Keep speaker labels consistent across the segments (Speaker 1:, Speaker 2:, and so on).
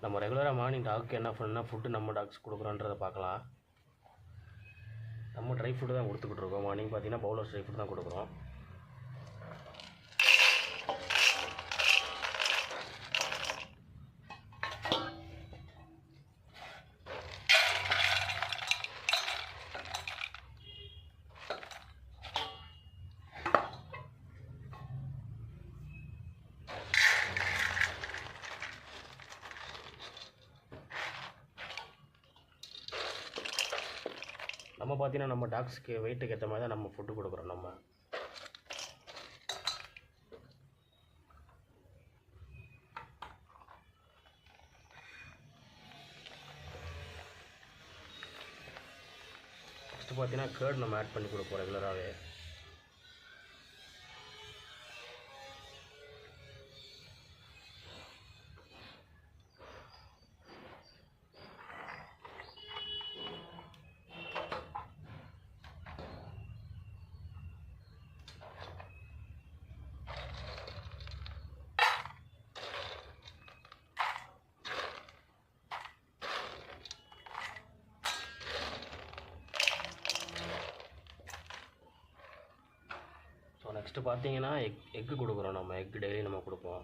Speaker 1: நம்ம ரெகுலராக morning dog என்ன ஃபுட்டு நம்ம டாக்ஸ் கொடுக்குறோன்றதை பார்க்கலாம். நம்ம ட்ரை ஃபுட்டு தான் கொடுத்துக்கிட்டு இருக்கோம். மார்னிங் பார்த்தீங்கன்னா பவுலர் ட்ரை ஃபுட் தான் கொடுக்குறோம். நம்ம பார்த்தீங்கன்னா நம்ம டாக்ஸ்க்கு வெயிட்டுக்கு ஏற்ற மாதிரி தான் நம்ம ஃபுட்டு கொடுக்குறோம். நம்ம நெக்ஸ்ட்டு பார்த்தீங்கன்னா கேர்ட் நம்ம ஆட் பண்ணி கொடுப்போம் ரெகுலராகவே. நெக்ஸ்ட்டு பார்த்தீங்கன்னா எக்கு கொடுக்குறோம். நம்ம எக்கு டெய்லி நம்ம கொடுப்போம்.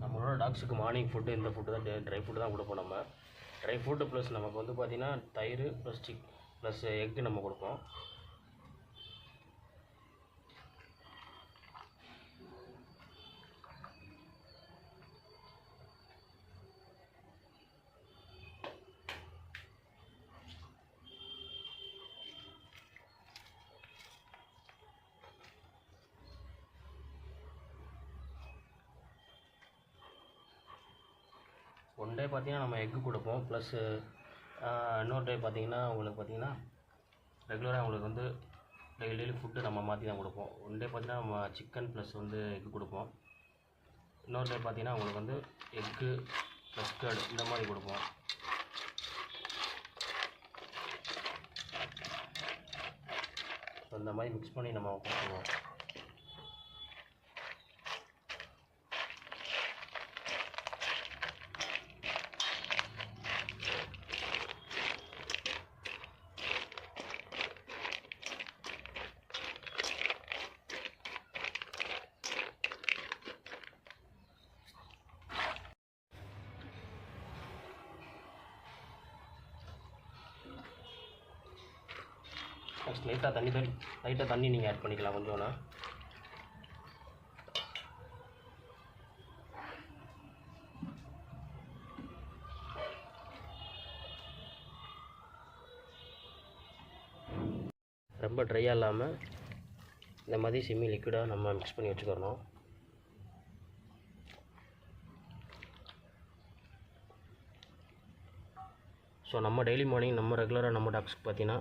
Speaker 1: நம்மளோட டாக்ஸுக்கு மார்னிங் ஃபுட்டு இந்த ஃபுட்டு தான் ட்ரை ஃபுட்டு தான் கொடுப்போம். நம்ம ட்ரை ஃபுட்டு ப்ளஸ் நமக்கு வந்து பார்த்திங்கன்னா தயிர் ப்ளஸ் எக்கு நம்ம கொடுப்போம். ஒன் டே பார்த்திங்கன்னா நம்ம எக்கு கொடுப்போம். ப்ளஸ்ஸு இன்னொரு டே பார்த்திங்கன்னா உங்களுக்கு பார்த்திங்கன்னா ரெகுலராக உங்களுக்கு வந்து டெய்லி ஃபுட்டு நம்ம மாற்றி தான் கொடுப்போம். ஒன் டே பார்த்திங்கன்னா நம்ம சிக்கன் ப்ளஸ் வந்து எக்கு கொடுப்போம். இன்னொரு டே பார்த்திங்கன்னா உங்களுக்கு வந்து எக்கு ப்ளஸ் கர்டு இந்த மாதிரி கொடுப்போம். இந்த மாதிரி மிக்ஸ் பண்ணி நம்ம கொடுத்துருவோம். நெக்ஸ்ட் லைட்டாக தண்ணி நீங்கள் ஆட் பண்ணிக்கலாம் கொஞ்சோன்னா. ரொம்ப ட்ரையாக இல்லாமல் இந்த மாதிரி செமி லிக்விடாக நம்ம மிக்ஸ் பண்ணி வச்சுக்கிறணும். ஸோ நம்ம டெய்லி மார்னிங் நம்ம ரெகுலராக நம்ம டாக்ஸ்க்கு பார்த்தீங்கன்னா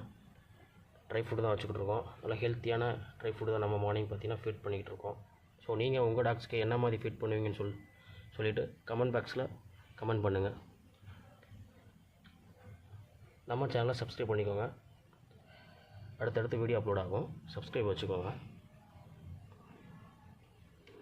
Speaker 1: ட்ரை ஃபுட்டு தான் வச்சுக்கிட்டு இருக்கோம். நல்லா ஹெல்த்தியான ட்ரை ஃபுட்டு தான் நம்ம மார்னிங் பார்த்தீங்கன்னா ஃபீட் பண்ணிக்கிட்டு இருக்கோம். ஸோ நீங்கள் உங்கள் டாக்ஸ்க்கு என்ன மாதிரி ஃபீட் பண்ணுவீங்கன்னு சொல்லிவிட்டு கமெண்ட் பாக்ஸில் கமெண்ட் பண்ணுங்கள். நம்ம சேனலை சப்ஸ்கிரைப் பண்ணிக்கோங்க. அடுத்தடுத்து வீடியோ அப்லோட் ஆகும். சப்ஸ்கிரைப் வச்சுக்கோங்க.